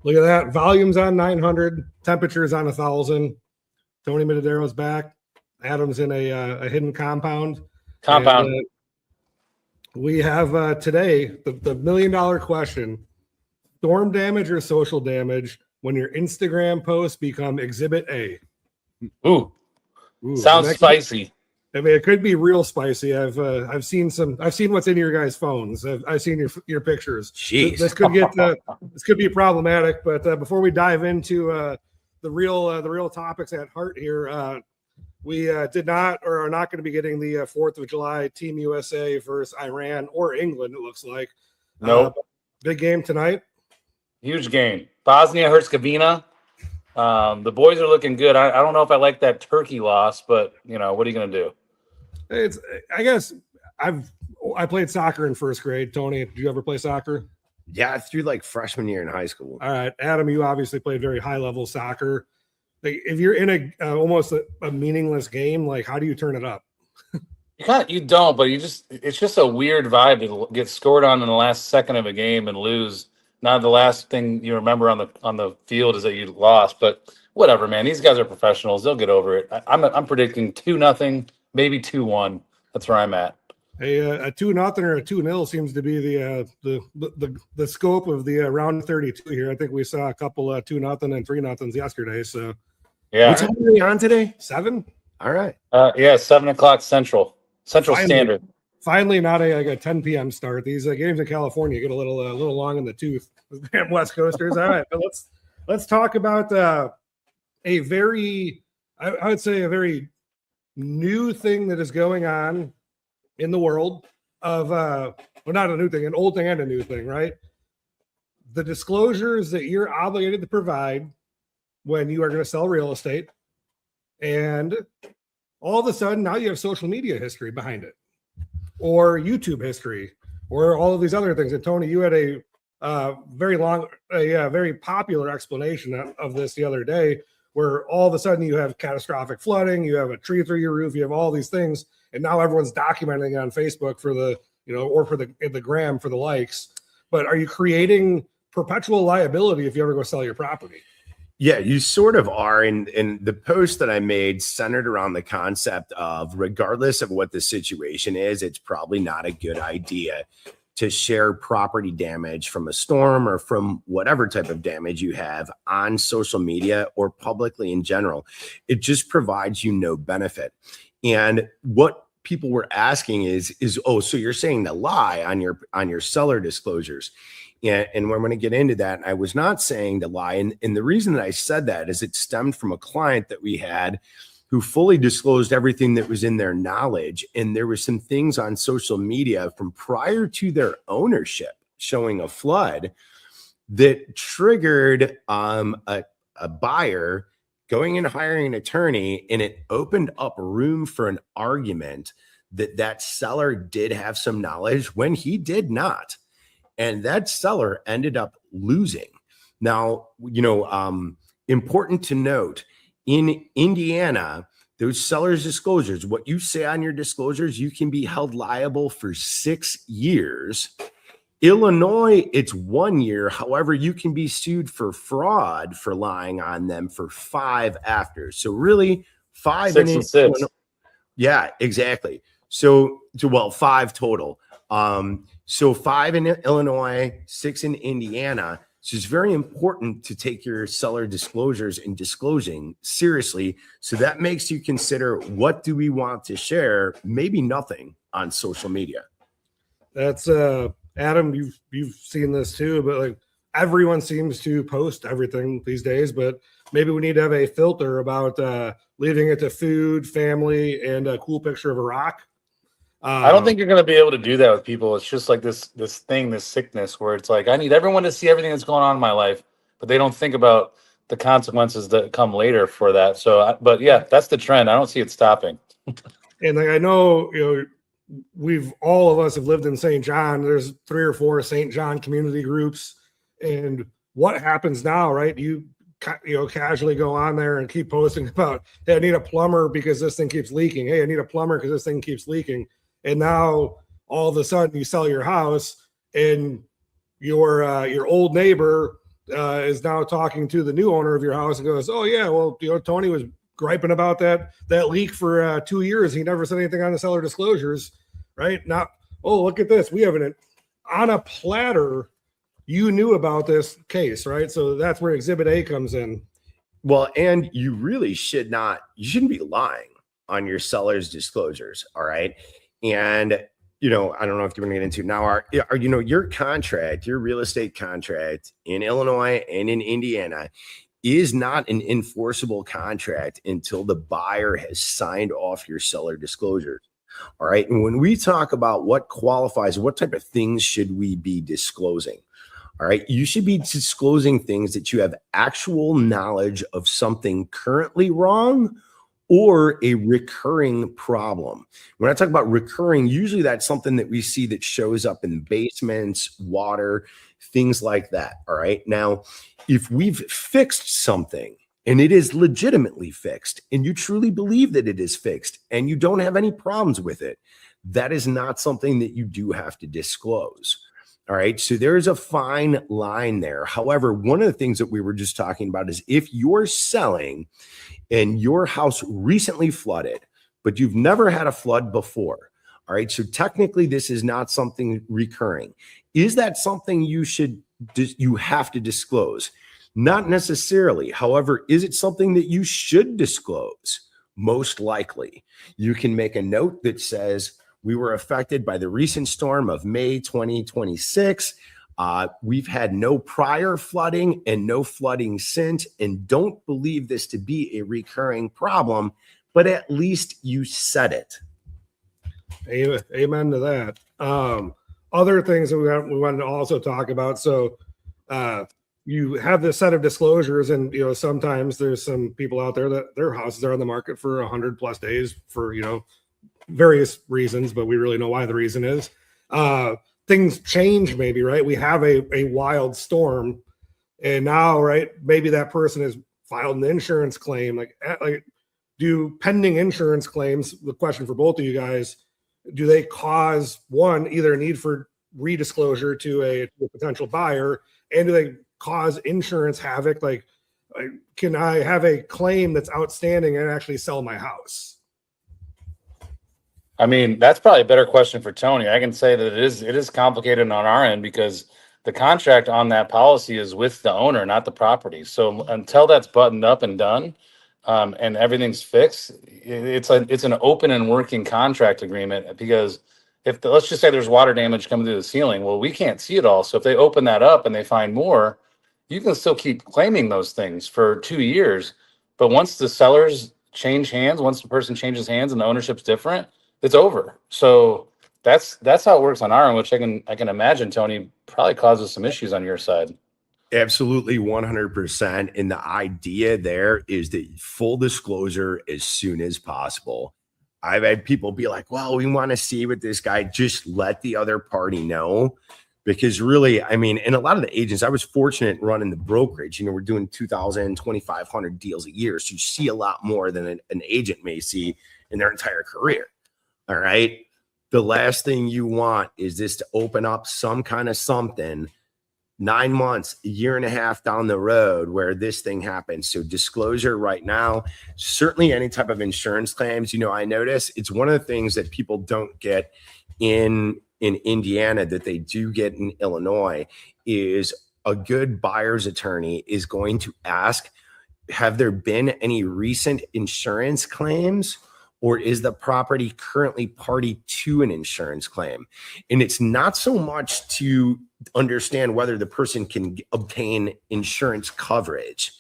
Look at that. Volume's on 900. Temperature's on 1,000. Tony Mitadero's back. Adam's in a hidden compound. And, we have today the $1 million question: storm damage or social damage when your Instagram posts become Exhibit A? Ooh. Sounds spicy. I mean, it could be real spicy. I've seen what's in your guys' phones. I've seen your pictures. Jeez. This could be problematic. But before we dive into the real topics at heart here, we did not or are not going to be getting the 4th of July Team USA versus Iran or England. It looks like nope. Big game tonight. Huge game. Bosnia-Herzegovina. The boys are looking good. I don't know if I like that Turkey loss, but what are you going to do? I guess I played soccer in first grade. Tony, did you ever play soccer? Yeah, through like freshman year in high school. All right, Adam, you obviously played very high level soccer. Like, if you're in almost a meaningless game, like, how do you turn it up? You don't, but it's just a weird vibe to get scored on in the last second of a game and lose. Not the last thing you remember on the field is that you lost, but whatever, man. These guys are professionals; they'll get over it. I'm predicting 2-0, maybe 2-1. That's where I'm at. A 2-0 or a 2-0 seems to be the scope of the round 32 here. I think we saw a couple 2-0 and 3-0s yesterday. So yeah, what time are we on today? 7. All right. 7:00 Central Standard. Finally, not a 10 p.m. start. These games in California get a little long in the tooth. Damn West Coasters. All right, but let's talk about a very, I would say, a very new thing that is going on in the world of well, not a new thing, an old thing and a new thing, right? The disclosures that you're obligated to provide when you are going to sell real estate, and all of a sudden now you have social media history behind it, or YouTube history, or all of these other things. And Tony, you had a very popular explanation of this the other day, where all of a sudden you have catastrophic flooding, you have a tree through your roof, you have all these things, and now everyone's documenting it on Facebook for the, or for the gram for the likes. But are you creating perpetual liability if you ever go sell your property? Yeah, you sort of are. And the post that I made centered around the concept of, regardless of what the situation is, it's probably not a good idea to share property damage from a storm or from whatever type of damage you have on social media or publicly in general. It just provides you no benefit. And what people were asking is, oh, so you're saying to lie on your seller disclosures. And we're going to get into that. I was not saying to lie. And the reason that I said that is it stemmed from a client that we had who fully disclosed everything that was in their knowledge. And there were some things on social media from prior to their ownership showing a flood that triggered a buyer going and hiring an attorney. And it opened up room for an argument that seller did have some knowledge when he did not. And that seller ended up losing. Now, important to note, in Indiana, those sellers' disclosures, what you say on your disclosures, you can be held liable for 6 years. Illinois, it's 1 year. However, you can be sued for fraud for lying on them for 5 after. So really, 5 6 and 6. Yeah, exactly. So 5 total. So 5 in Illinois, 6 in Indiana. So it's very important to take your seller disclosures and disclosing seriously. So that makes you consider, what do we want to share? Maybe nothing on social media. That's Adam, you've seen this too, but like, everyone seems to post everything these days, but maybe we need to have a filter about leaving it to food, family, and a cool picture of a rock. I don't think you're going to be able to do that with people. It's just like this sickness where it's like, I need everyone to see everything that's going on in my life, but they don't think about the consequences that come later for that. So, but yeah, that's the trend. I don't see it stopping. And like, I know, all of us have lived in St. John. There's 3 or 4 St. John community groups. And what happens now, right? You casually go on there and keep posting about, hey, I need a plumber because this thing keeps leaking. Hey, I need a plumber because this thing keeps leaking. And now all of a sudden you sell your house and your old neighbor is now talking to the new owner of your house and goes, "Oh yeah, well, Tony was griping about that leak for 2 years. He never said anything on the seller disclosures, right? Now, oh, look at this. We have an on a platter. You knew about this case, right? So that's where Exhibit A comes in. Well, and you really shouldn't be lying on your seller's disclosures. All right. And, I don't know if you want to get into now your contract, your real estate contract in Illinois and in Indiana is not an enforceable contract until the buyer has signed off your seller disclosures. All right. And when we talk about what qualifies, what type of things should we be disclosing? All right. You should be disclosing things that you have actual knowledge of something currently wrong or a recurring problem. When I talk about recurring, usually that's something that we see that shows up in basements, water, things like that. All right. Now, if we've fixed something and it is legitimately fixed and you truly believe that it is fixed and you don't have any problems with it, that is not something that you do have to disclose. All right. So there's a fine line there. However, one of the things that we were just talking about is if you're selling and your house recently flooded, but you've never had a flood before. All right. So technically this is not something recurring. Is that something you have to disclose? Not necessarily. However, is it something that you should disclose? Most likely. You can make a note that says, we were affected by the recent storm of May 2026. We've had no prior flooding and no flooding since, and don't believe this to be a recurring problem, but at least you said it. Amen to that. Other things that we wanted to also talk about. So you have this set of disclosures, and sometimes there's some people out there that their houses are on the market for 100+ days for various reasons, but we really know why the reason is. Things change, maybe, right? We have a wild storm, and now, right, maybe that person has filed an insurance claim. Like do pending insurance claims, the question for both of you guys, do they cause either a need for redisclosure to a potential buyer, and do they cause insurance havoc? Like, can I have a claim that's outstanding and actually sell my house? I mean, that's probably a better question for Tony. I can say that it is complicated on our end because the contract on that policy is with the owner, not the property. So until that's buttoned up and done, and everything's fixed, it's an open and working contract agreement. Because let's just say there's water damage coming through the ceiling, well, we can't see it all. So if they open that up and they find more, you can still keep claiming those things for 2 years. But once the sellers change hands, once the person changes hands and the ownership's different, it's over. So that's how it works on our end, which I can imagine, Tony, probably causes some issues on your side. Absolutely, 100%. And the idea there is that full disclosure as soon as possible. I've had people be like, well, we want to see what this guy, just let the other party know. Because really, I mean, and a lot of the agents, I was fortunate running the brokerage. We're doing 2,000, 2,500 deals a year. So you see a lot more than an agent may see in their entire career. All right. The last thing you want is this to open up some kind of something 9 months, a year and a half down the road where this thing happens. So disclosure right now, certainly any type of insurance claims. I notice it's one of the things that people don't get in Indiana that they do get in Illinois is a good buyer's attorney is going to ask, have there been any recent insurance claims? Or is the property currently party to an insurance claim? And it's not so much to understand whether the person can obtain insurance coverage.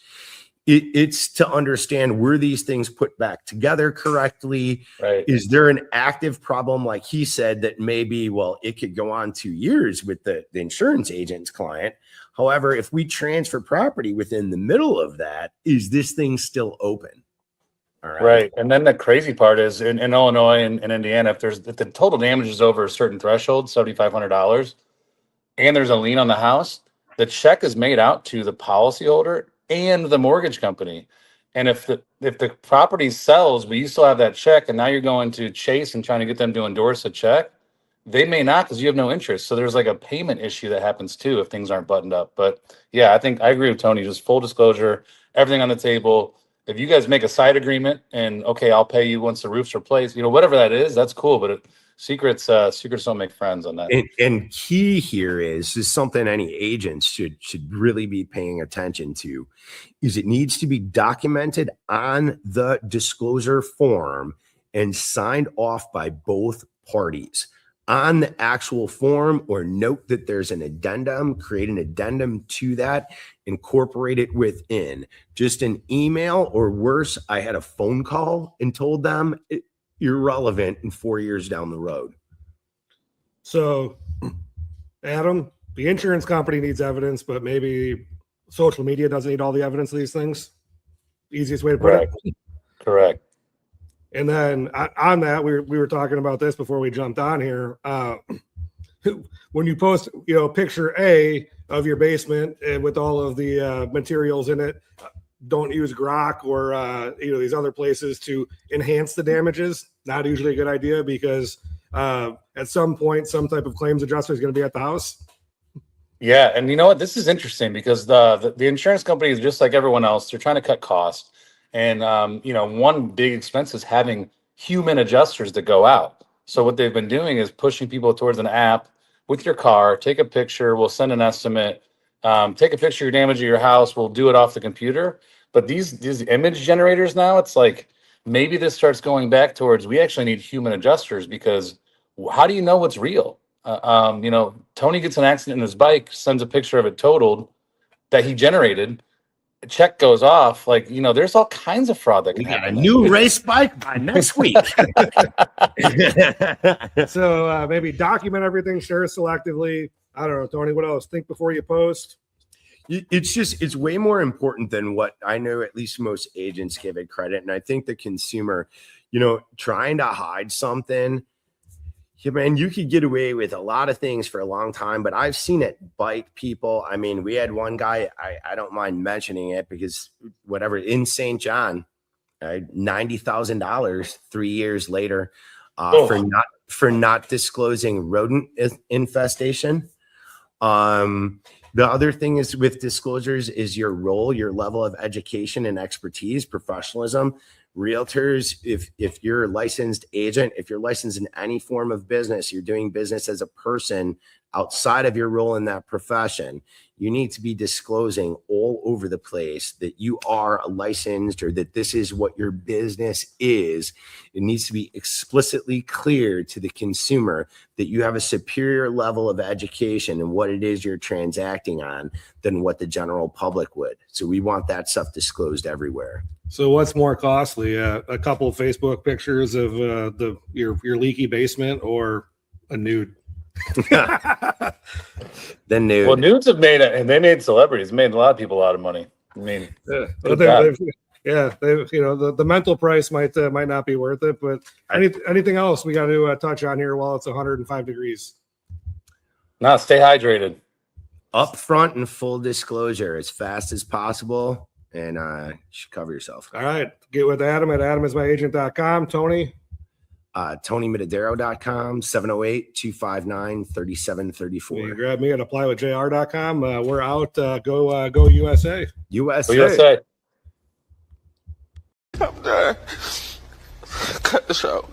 It's to understand, were these things put back together correctly? Right. Is there an active problem, like he said, that maybe, well, it could go on 2 years with the insurance agent's client. However, if we transfer property within the middle of that, is this thing still open? All right. Right. And then the crazy part is in Illinois and Indiana, if the total damage is over a certain threshold, $7,500, and there's a lien on the house, the check is made out to the policyholder and the mortgage company. And if the property sells, but you still have that check, and now you're going to Chase and trying to get them to endorse a check, they may not because you have no interest. So there's like a payment issue that happens too if things aren't buttoned up. But yeah, I think I agree with Tony. Just full disclosure, everything on the table. If you guys make a side agreement and okay, I'll pay you once the roof's replaced, whatever that is, that's cool. But secrets don't make friends on that. And key here is something any agents should really be paying attention to, is it needs to be documented on the disclosure form and signed off by both parties on the actual form, or note that there's an addendum, create an addendum to that, incorporate it within. Just an email, or worse, I had a phone call and told them irrelevant in 4 years down the road. So, Adam, the insurance company needs evidence, but maybe social media doesn't need all the evidence of these things. Easiest way to put it. Correct. And then on that, we were talking about this before we jumped on here. When you post, picture A of your basement and with all of the materials in it, don't use Grok or these other places to enhance the damages. Not usually a good idea, because at some point, some type of claims adjuster is going to be at the house. Yeah, and you know what? This is interesting because the insurance company is just like everyone else. They're trying to cut costs. And, one big expense is having human adjusters that go out. So what they've been doing is pushing people towards an app with your car. Take a picture. We'll send an estimate. Take a picture of your damage of your house. We'll do it off the computer. But these image generators now, it's like maybe this starts going back towards we actually need human adjusters, because how do you know what's real? Tony gets an accident in his bike, sends a picture of it totaled that he generated. A check goes off, there's all kinds of fraud that can happen. A new race bike by next week. So maybe document everything, share selectively. I don't know, Tony, what else? Think before you post. It's way more important than what I know, at least most agents give it credit. And I think the consumer, trying to hide something, yeah, man, you could get away with a lot of things for a long time, but I've seen it bite people. I mean, we had one guy, I don't mind mentioning it because whatever, in St. John, $90,000 3 years later for not disclosing rodent infestation. The other thing is with disclosures is your role, your level of education and expertise, professionalism. Realtors, if you're a licensed agent, if you're licensed in any form of business, you're doing business as a person outside of your role in that profession, you need to be disclosing all over the place that you are licensed, or that this is what your business is. It needs to be explicitly clear to the consumer that you have a superior level of education in what it is you're transacting on than what the general public would. So we want that stuff disclosed everywhere. So what's more costly, a couple of Facebook pictures of your leaky basement, or a nude? The nude. Well, nudes have made it, and they made celebrities, made a lot of people a lot of money. I mean, the mental price might not be worth it. But anything else we got to touch on here while it's 105 degrees? No, stay hydrated. Upfront and full disclosure as fast as possible, and you should cover yourself. All right, get with Adam at adamismyagent.com. Tony. TonyMedadero.com, 708-259-3734. You grab me at applywithjr.com. We're out. Go USA. USA. Go USA. I'm done. Cut the show.